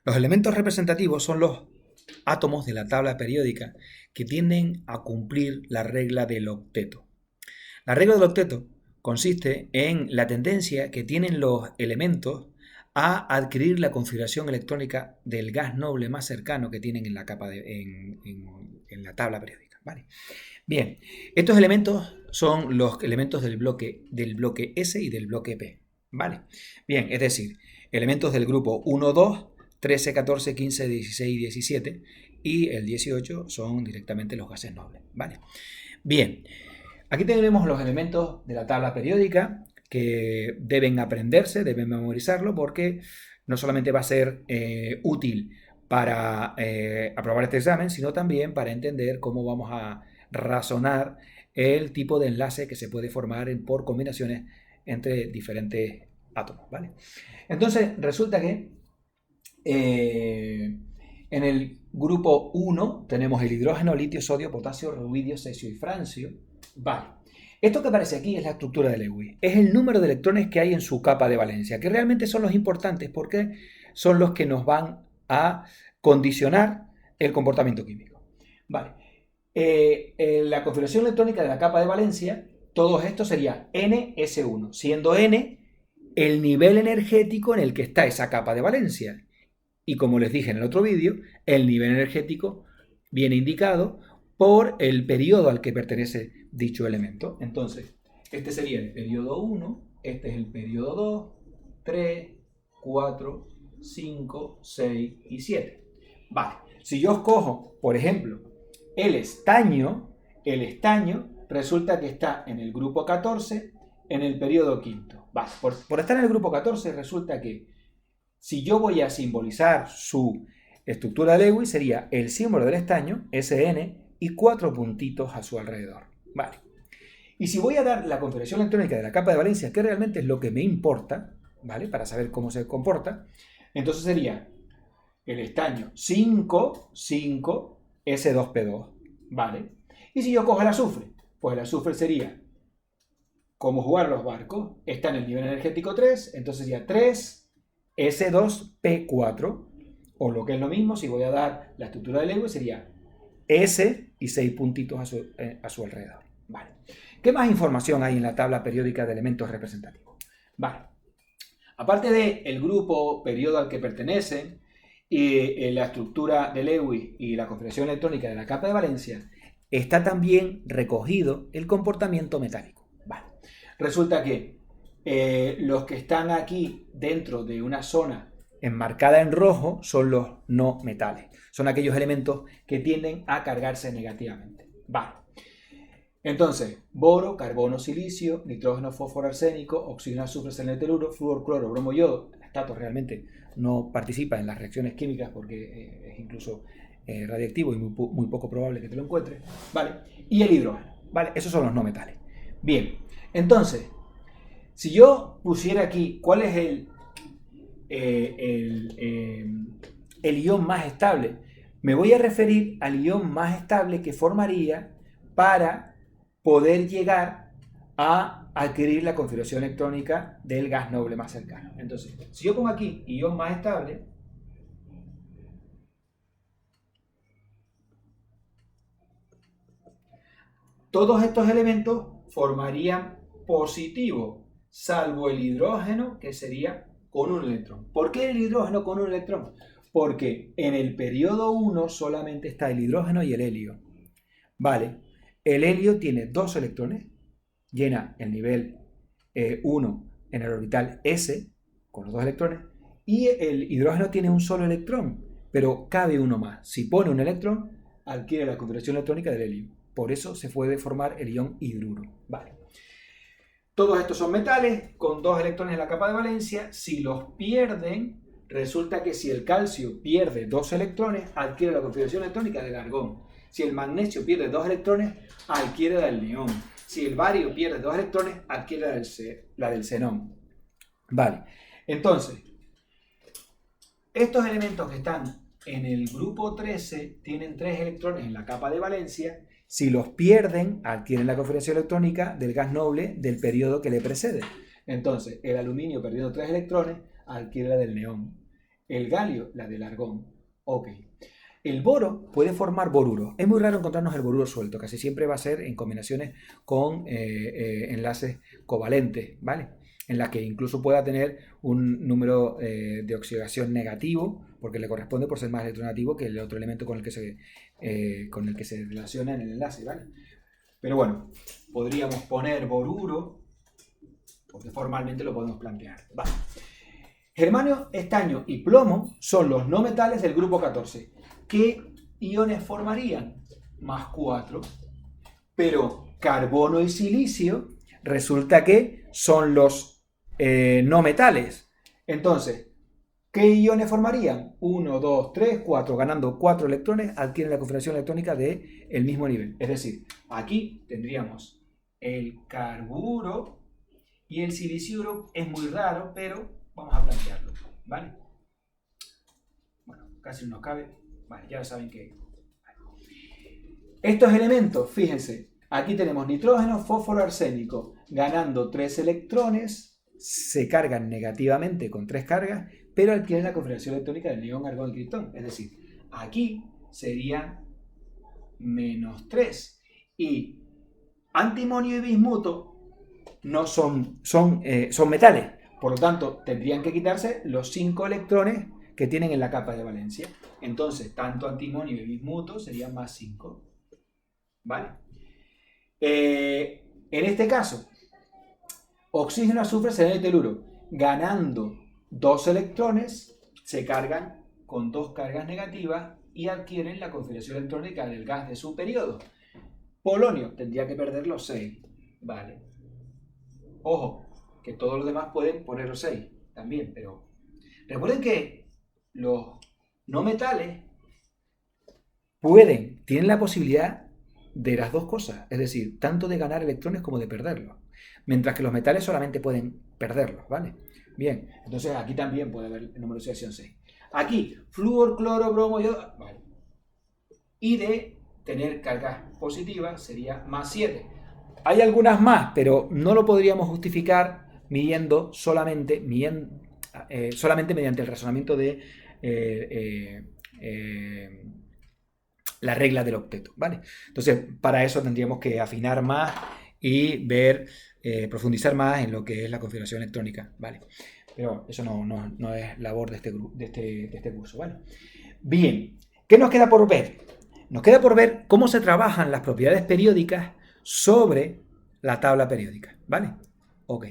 Los elementos representativos son los átomos de la tabla periódica que tienden a cumplir la regla del octeto. La regla del octeto consiste en la tendencia que tienen los elementos a adquirir la configuración electrónica del gas noble más cercano que tienen en la capa en la tabla periódica. ¿Vale? Bien, estos elementos son los elementos del bloque S y del bloque P. ¿Vale? Bien, es decir, elementos del grupo 1, 2, 13, 14, 15, 16, 17 y el 18 son directamente los gases nobles. ¿Vale? Bien, aquí tenemos los elementos de la tabla periódica que deben aprenderse, deben memorizarlo porque no solamente va a ser útil para aprobar este examen, sino también para entender cómo vamos a razonar el tipo de enlace que se puede formar por combinaciones entre diferentes átomos, ¿vale? Entonces, resulta que en el grupo 1 tenemos el hidrógeno, litio, sodio, potasio, rubidio, cesio y francio. Vale. Esto que aparece aquí es la estructura de Lewis. Es el número de electrones que hay en su capa de valencia, que realmente son los importantes porque son los que nos van a condicionar el comportamiento químico. Vale. La configuración electrónica de la capa de valencia, todo esto sería NS1, siendo N el nivel energético en el que está esa capa de valencia. Y como les dije en el otro vídeo, el nivel energético viene indicado por el periodo al que pertenece dicho elemento. Entonces, este sería el periodo 1, este es el periodo 2, 3, 4, 5, 6 y 7. Vale, si yo os cojo, por ejemplo, el estaño resulta que está en el grupo 14, en el periodo quinto. Vale, por estar en el grupo 14 resulta que si yo voy a simbolizar su estructura de Lewis, sería el símbolo del estaño, SN, y 4 puntitos a su alrededor. Vale. Y si voy a dar la configuración electrónica de la capa de valencia, que realmente es lo que me importa, ¿vale? Para saber cómo se comporta, entonces sería el estaño 5, 5, S2P2, ¿vale? Y si yo cojo el azufre, pues el azufre sería, como jugar los barcos, está en el nivel energético 3, entonces sería 3, S2P4, o lo que es lo mismo, si voy a dar la estructura de Lewis, sería S y 6 puntitos a su alrededor. Vale. ¿Qué más información hay en la tabla periódica de elementos representativos? Vale. Aparte del grupo, periodo al que pertenecen, y la estructura de Lewis y la configuración electrónica de la capa de valencia, está también recogido el comportamiento metálico. Vale. Resulta que los que están aquí dentro de una zona enmarcada en rojo son los no metales. Son aquellos elementos que tienden a cargarse negativamente. Vale. Entonces, boro, carbono, silicio, nitrógeno, fósforo, arsénico, oxígeno, azufre, selenio, teluro, flúor, cloro, bromo, yodo. El estato realmente no participa en las reacciones químicas porque es incluso radiactivo y muy poco probable que te lo encuentres. Vale. Y el hidrógeno. Vale. Esos son los no metales. Bien. Entonces, si yo pusiera aquí cuál es el ion más estable, me voy a referir al ion más estable que formaría para poder llegar a adquirir la configuración electrónica del gas noble más cercano. Entonces, si yo pongo aquí ion más estable, todos estos elementos formarían positivo, salvo el hidrógeno, que sería con un electrón. ¿Por qué el hidrógeno con un electrón? Porque en el periodo 1 solamente está el hidrógeno y el helio. Vale, el helio tiene 2 electrones, llena el nivel 1 en el orbital S, con los 2 electrones, y el hidrógeno tiene un solo electrón, pero cabe uno más. Si pone un electrón, adquiere la configuración electrónica del helio. Por eso se puede formar el ion hidruro. Vale. Todos estos son metales con 2 electrones en la capa de valencia. Si los pierden, resulta que si el calcio pierde 2 electrones, adquiere la configuración electrónica del argón. Si el magnesio pierde 2 electrones, adquiere la del neón. Si el bario pierde 2 electrones, adquiere la del xenón. Vale. Entonces, estos elementos que están en el grupo 13 tienen 3 electrones en la capa de valencia. Si los pierden, adquieren la configuración electrónica del gas noble del periodo que le precede. Entonces, el aluminio perdiendo 3 electrones adquiere la del neón. El galio, la del argón. Ok. El boro puede formar boruro. Es muy raro encontrarnos el boruro suelto. Casi siempre va a ser en combinaciones con enlaces covalentes, ¿vale? En las que incluso pueda tener un número de oxidación negativo, porque le corresponde por ser más electronegativo que el otro elemento con el que se relaciona en el enlace, ¿vale? Pero bueno, podríamos poner boruro, porque formalmente lo podemos plantear. Vale. Germanio, estaño y plomo son los no metales del grupo 14. ¿Qué iones formarían? Más 4. Pero carbono y silicio resulta que son los no metales. Entonces, ¿qué iones formarían? 1, 2, 3, 4. Ganando 4 electrones, adquieren la configuración electrónica del mismo nivel. Es decir, aquí tendríamos el carburo y el siliciuro. Es muy raro, pero vamos a plantearlo, ¿vale? Bueno, casi no nos cabe. Vale, ya saben que... Estos elementos, fíjense, aquí tenemos nitrógeno, fósforo, arsénico, ganando 3 electrones, se cargan negativamente con 3 cargas, pero adquieren la configuración electrónica del neón, argón y criptón. Es decir, aquí serían menos 3. Y antimonio y bismuto no son metales. Por lo tanto, tendrían que quitarse los 5 electrones que tienen en la capa de valencia. Entonces, tanto antimonio y bismuto serían más 5. ¿Vale? En este caso, oxígeno, azufre, selenio y teluro, ganando 2 electrones, se cargan con 2 cargas negativas y adquieren la configuración electrónica del gas de su periodo. Polonio tendría que perder los 6. ¿Vale? Ojo, que todos los demás pueden poner los 6 también, pero recuerden que los no metales tienen la posibilidad de las dos cosas, es decir, tanto de ganar electrones como de perderlos, mientras que los metales solamente pueden perderlos, ¿vale? Bien, entonces aquí también puede haber el número de oxidación 6. Aquí, flúor, cloro, bromo, yodo, vale. Y de tener cargas positivas sería más 7. Hay algunas más, pero no lo podríamos justificar midiendo solamente mediante el razonamiento de la regla del octeto, ¿vale? Entonces, para eso tendríamos que afinar más y profundizar más en lo que es la configuración electrónica, ¿vale? Pero eso no es labor de este curso, ¿vale? Bien, ¿qué nos queda por ver? Nos queda por ver cómo se trabajan las propiedades periódicas sobre la tabla periódica, ¿vale? Ok.